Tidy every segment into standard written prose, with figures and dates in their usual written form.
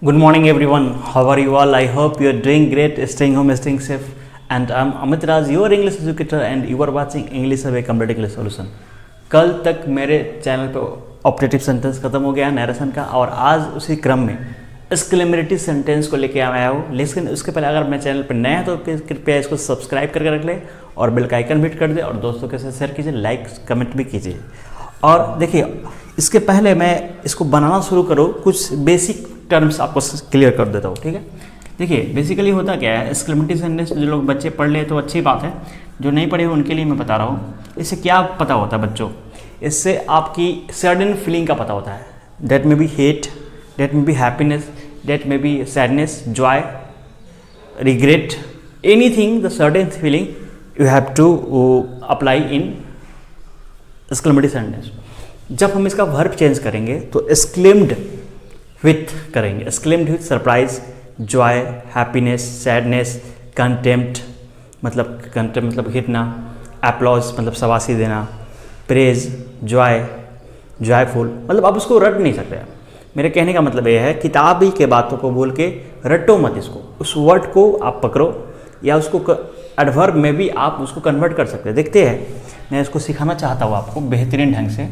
Good morning, everyone. How are you all? I hope you are doing great, staying home, staying safe. And I'm Amit Raj, your English educator, and you are watching English Away Complete English Solution. कल तक मेरे channel पे operative sentence खत्म हो गया narration का, और आज उसी क्रम में एक्सक्लेमेटरी सेंटेंस को लेके आया हूँ। लेकिन उसके पहले अगर मेरे चैनल पर नया है तो कृपया इसको सब्सक्राइब करके रख ले और बेल का आइकन हिट कर दे और दोस्तों के साथ शेयर कीजिए, लाइक कमेंट भी कीजिए। और देखिए, इसके पहले मैं इसको बनाना शुरू करूँ, कुछ बेसिक टर्म्स आपको क्लियर कर देता हूँ, ठीक है। देखिए, बेसिकली होता क्या है, एक्सक्लेमेटरी सेंटेंस जो लोग बच्चे पढ़ ले तो अच्छी बात है, जो नहीं पढ़े उनके लिए मैं बता रहा हूँ। इससे क्या पता होता है बच्चों, इससे आपकी सडन फीलिंग का पता होता है। That may be hate, that may be happiness, that may be sadness, joy, regret, anything the sudden feeling you have to apply in exclamatory sentence. जब हम इसका वर्ब चेंज करेंगे तो एक्सक्लेम्ड विथ करेंगे, exclaimed with surprise, joy, happiness, sadness, contempt मतलब हिटना, applause मतलब शाबाशी देना, प्रेज, जॉय, जॉयफुल, मतलब आप उसको रट नहीं सकते। मेरे कहने का मतलब यह है, किताबी के बातों को बोल के रटो मत इसको, उस वर्ड को आप पकड़ो या उसको एडवर्ब में भी आप उसको कन्वर्ट कर सकते हैं। देखते हैं, मैं इसको सिखाना चाहता हूँ आपको बेहतरीन ढंग से।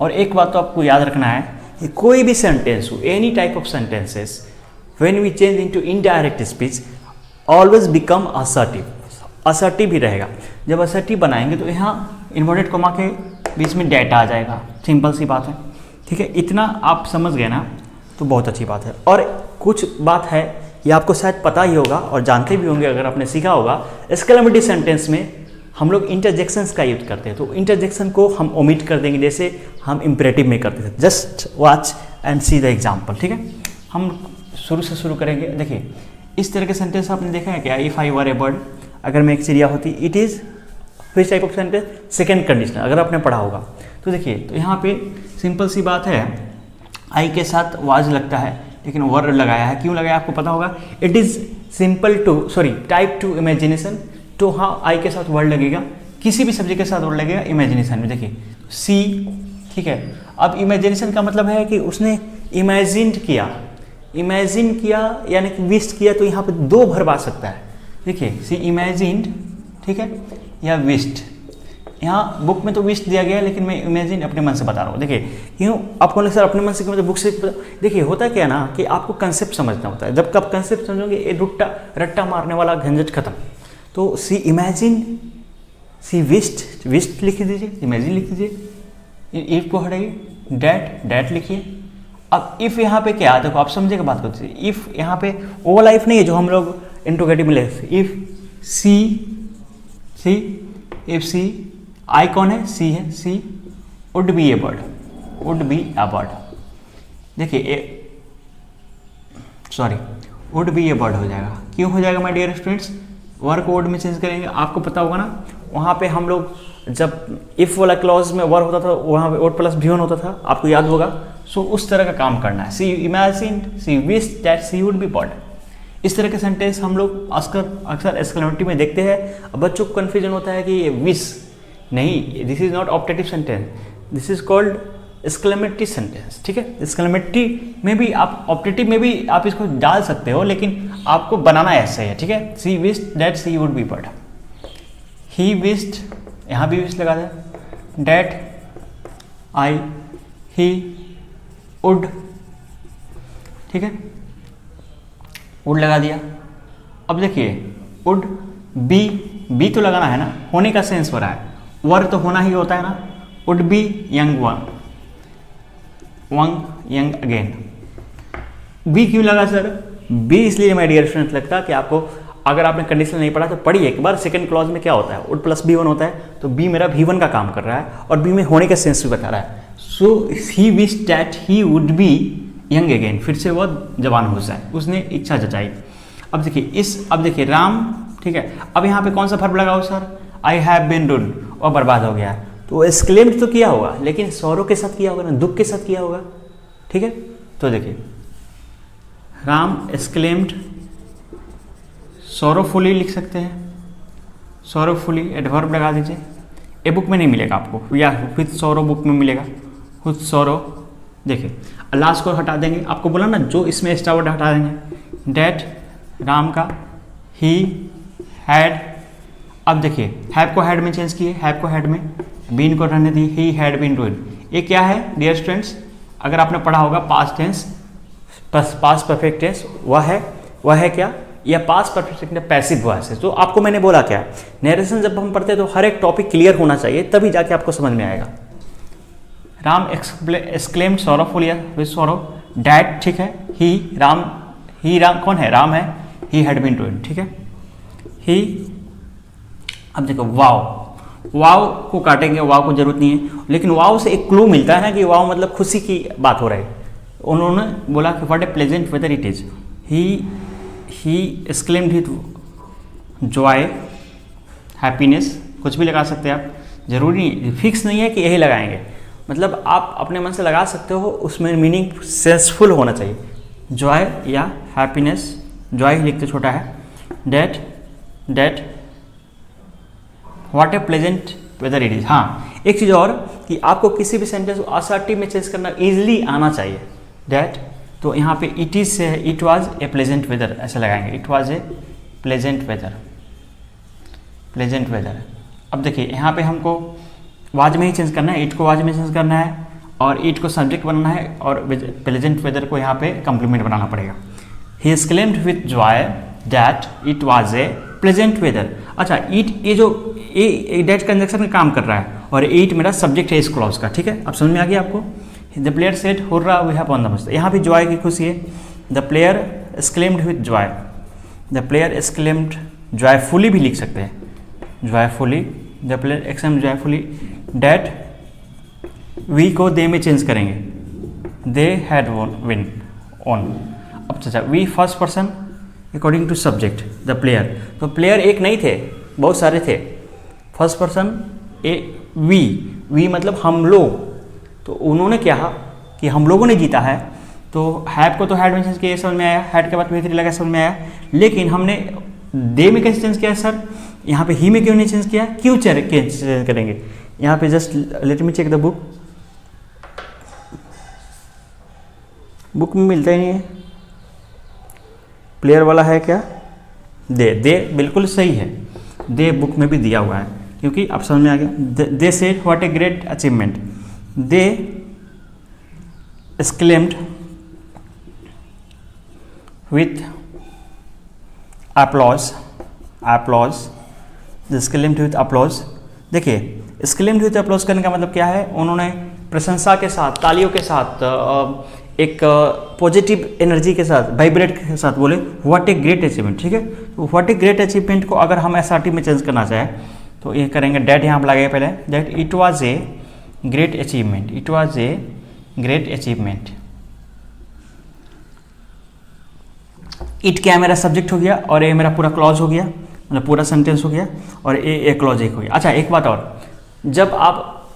और एक बात तो आपको याद रखना है कि कोई भी सेंटेंस हो, any type of sentences, when we change into indirect speech always become assertive. Assertive ही रहेगा। जब असर्टिव बनाएंगे तो यहाँ इन्वर्टेड कॉमा के बीच में डेटा आ जाएगा, सिंपल सी बात है, ठीक है। इतना आप समझ गए ना, तो बहुत अच्छी बात है। और कुछ बात है, ये आपको शायद पता ही होगा और जानते भी होंगे अगर आपने सीखा होगा। एक्सक्लेमेटरी सेंटेंस में हम लोग इंटरजेक्शंस का यूज करते हैं, तो इंटरजेक्शन को हम ओमिट कर देंगे, जैसे हम इम्परेटिव में करते थे। Just watch and see the example, ठीक है। हम शुरू से शुरू करेंगे। देखिए, इस तरह के सेंटेंस आपने देखा है क्या? If I were A bird, अगर मैं एक चिड़िया होती, it is which type of sentence? Second condition, अगर आपने पढ़ा होगा तो देखिए, तो यहाँ पे सिंपल सी बात है, आई के साथ वाज लगता है लेकिन वर लगाया है। क्यों लगाया आपको पता होगा। It is simple to type to imagination, तो हाँ आई के साथ वर्ड लगेगा, किसी भी सब्जेक्ट के साथ वर्ड लगेगा इमेजिनेशन में। देखिए सी, ठीक है। अब इमेजिनेशन का मतलब है कि उसने इमेजिन किया यानी कि विस्ट किया, तो यहाँ पे दो वर्ब आ सकता है। देखिए, सी इमेजिन्ड, ठीक है, या विस्ट। यहाँ बुक में तो विस्ट दिया गया है, लेकिन मैं इमेजिन अपने मन से बता रहा हूँ। देखिए, क्यों आपको लगे सर अपने मन से, मतलब बुक से? देखिए, होता क्या ना कि आपको कंसेप्ट समझना होता है। जब आप कंसेप्ट समझोगे, ये रट्टा मारने वाला झंझट खत्म। तो सी इमेजिन, सी विस्ट लिख दीजिए, इमेजिन लिख दीजिए, इफ को हटाइए, डैट लिखिए। अब इफ यहाँ पे क्या, देखो आप समझेगा बात करते हैं। इफ यहाँ पे वो वाला इफ नहीं है जो हम लोग इंट्रोगेटिव में लिखते। इफ सी आई कौन है? सी है। She would be a bird, देखिए वुड बी ए बर्ड हो जाएगा। क्यों हो जाएगा my dear students? Work word में चेंज करेंगे, आपको पता होगा ना, वहाँ पे हम लोग जब इफ वाला क्लॉज में वर्क होता था, वहाँ पे वर्ड प्लस भी होता था, आपको याद होगा। सो उस तरह का काम करना है। She imagined, she wished that she would be bird. इस तरह के सेंटेंस हम लोग अक्सर एक्सक्लेमेटरी में देखते हैं। अब बच्चों को कन्फ्यूजन होता है कि ये विश नहीं, this is not optative sentence, this is called exclamatory sentence, ठीक है। एक्सक्लेमेटरी में भी आप, ऑप्टेटिव में भी आप इसको डाल सकते हो, लेकिन आपको बनाना ऐसे है, ठीक है। She wished that she would be bird, he wished, यहाँ भी विश लगा दे, दैट ही वुड, ठीक है, वुड लगा दिया। अब देखिए, वुड बी तो लगाना है ना, होने का सेंस हो रहा है, वर तो होना ही होता है ना। Would be young young again. Be क्यों लगा सर? बी इसलिए माय डियर स्टूडेंट लगता कि आपको, अगर आपने कंडीशन नहीं पढ़ा तो पढ़िए एक बार। सेकंड क्लॉज में क्या होता है? वुड प्लस B1 होता है, तो बी मेरा V1 का काम कर रहा है और बी में होने का सेंस भी बता रहा है। So he wish that he would be young again, फिर से वो जवान हो जाए, उसने इच्छा जताई। अब देखिए राम, ठीक है। अब यहाँ पे कौन सा वर्ब लगाओ sir? I have been rude, और बर्बाद हो गया। तो एक्सक्लेम्ड तो किया होगा, लेकिन सौरों के साथ किया होगा ना, दुख के साथ किया होगा, ठीक है। तो देखिए, राम एक्सक्लेम्ड, सौरोफुली लिख सकते हैं, सौरोफुली एडवर्ब लगा दीजिए। ए बुक में नहीं मिलेगा आपको, या विद सौरो बुक में मिलेगा, विद सौरो, देखिए लास्ट को हटा देंगे, आपको बोला ना जो इसमें एक्स्ट्रा वर्ड हटा देंगे। डैट राम का, ही हैड, अब देखिए हैव को हैड में चेंज किए, हैव को हैड में, बीन को रहने दी, ही हैड बीन डूइंग। ये क्या है डियर स्टूडेंट्स, अगर आपने पढ़ा होगा past tense, past perfect tense, वह है क्या, या पास्ट परफेक्ट पैसिव वॉइस है। तो आपको मैंने बोला क्या, नरेशन जब हम पढ़ते हैं तो हर एक टॉपिक क्लियर होना चाहिए, तभी जाके आपको समझ में आएगा। राम एक्सक्लेम्ड सॉरोफुल या विद सॉरो, डैट ठीक है, ही राम कौन है, राम है, ही हैड बीन डूइंग ठीक है, ही। अब देखो वाव को काटेंगे, वाव को जरूरत नहीं है, लेकिन वाव से एक क्लू मिलता है ना कि वाव मतलब खुशी की बात हो रही है। उन्होंने बोला कि what A pleasant whether it is, he exclaimed with Joy, happiness, कुछ भी लगा सकते हैं आप, जरूरी फिक्स नहीं है कि यही लगाएंगे, मतलब आप अपने मन से लगा सकते हो, उसमें मीनिंग सेंसफुल होना चाहिए। जॉय या हैप्पीनेस, जॉय लिखते छोटा है, that what A pleasant whether it is. हाँ एक चीज़ और कि आपको किसी भी सेंटेंस को असर्टिव में चेंज करना इजीली आना चाहिए। डैट, तो यहाँ पे it is say it was a pleasant weather ऐसे लगाएंगे, it was a pleasant weather. अब देखिए यहाँ पे हमको वाज में ही चेंज करना है, इट को वाज में चेंज करना है, और इट को सब्जेक्ट बनाना है, और प्लेजेंट वेदर को यहाँ पे कंप्लीमेंट बनाना पड़ेगा। He exclaimed with joy that it was a pleasant weather. अच्छा इट, ये जो डेट कंजक्शन में काम कर रहा है, और इट मेरा सब्जेक्ट है इस क्लॉज का, ठीक है, अब समझ में आ गया आपको। The player said hurrah we have won the match, यहाँ भी जॉय की खुशी है। The player exclaimed with joy, the player exclaimed, joyfully भी लिख सकते हैं, joyfully, the player exclaimed joyfully that, we को दे में चेंज करेंगे, दे हैड विन ऑन। अब अच्छा we first person according to subject the player, तो प्लेयर एक नहीं थे, बहुत सारे थे। फर्स्ट पर्सन ए वी मतलब हम लोग, तो उन्होंने क्या कि हम लोगों ने जीता है, तो हैव को तो हैड में चेंज किया, समझ में आया, हैड के बाद वी थ्री लगा, समझ में आया। लेकिन हमने दे में कैसे चेंज किया सर, यहाँ पे ही में क्यों नहीं चेंज किया, क्यों चेंज करेंगे यहाँ पे, just let me check the book में मिलता ही नहीं है, प्लेयर वाला है क्या, दे बिल्कुल सही है, दे बुक में भी दिया हुआ है, क्योंकि आप समझ में आ गया। They said what a great achievement, they exclaimed with applause, exclaimed with applause। देखिए एक्सक्लेम्ड विथ applause करने का मतलब क्या है, उन्होंने प्रशंसा के साथ, तालियों के साथ, एक पॉजिटिव एनर्जी के साथ, वाइब्रेट के साथ बोले व्हाट ए ग्रेट अचीवमेंट, ठीक है। तो व्हाट ए ग्रेट अचीवमेंट को अगर हम एसआरटी में चेंज करना चाहें तो ये करेंगे, डैट यहाँ पर लगाइए पहले, that it was a great achievement, it was a great achievement. It क्या मेरा सब्जेक्ट हो गया, और ये मेरा पूरा क्लॉज हो गया, मतलब पूरा सेंटेंस हो गया, और ए क्लॉज एक हो गया। अच्छा एक बात और, जब आप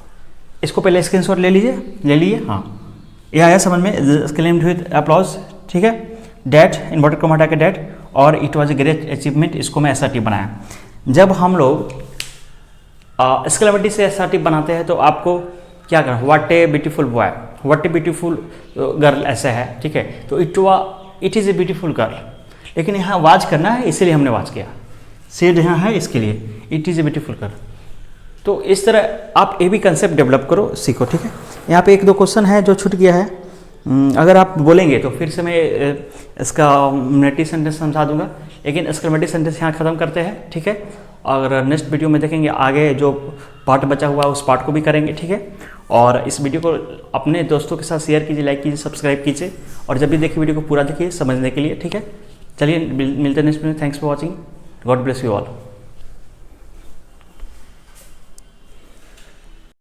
इसको पहले स्क्रीनशॉट ले लिए, हाँ ये आया समझ में, एक्सक्लेम्ड विथ अप्लॉज, ठीक है, डैट इन्वर्टेड कॉमा हटा के डैट, और it was a great achievement, इसको मैं एसआरटी बनाया। जब हम लोग एक्सक्लेमेटरी से एसआरटी बनाते हैं तो आपको क्या करना, what a beautiful boy, what a beautiful girl ऐसा है, ठीक है, तो it is a beautiful girl, लेकिन यहाँ वाज करना है, इसीलिए हमने वाज किया, सेड यहाँ है इसके लिए, it is a beautiful girl. तो इस तरह आप ये भी कंसेप्ट डेवलप करो, सीखो, ठीक है। यहाँ पे एक दो क्वेश्चन है जो छूट गया है, अगर आप बोलेंगे तो फिर से मैं इसका नेटिव सेंटेंस समझा दूंगा, लेकिन एक्सक्लेमेटरी सेंटेंस यहाँ ख़त्म करते हैं, ठीक है। और नेक्स्ट वीडियो में देखेंगे आगे जो पार्ट बचा हुआ है उस पार्ट को भी करेंगे, ठीक है। और इस वीडियो को अपने दोस्तों के साथ शेयर कीजिए, लाइक कीजिए, सब्सक्राइब कीजिए, और जब भी देखिए वीडियो को पूरा देखिए समझने के लिए, ठीक है। चलिए मिलते हैं नेक्स्ट वीडियो में, thanks for watching, God bless you all.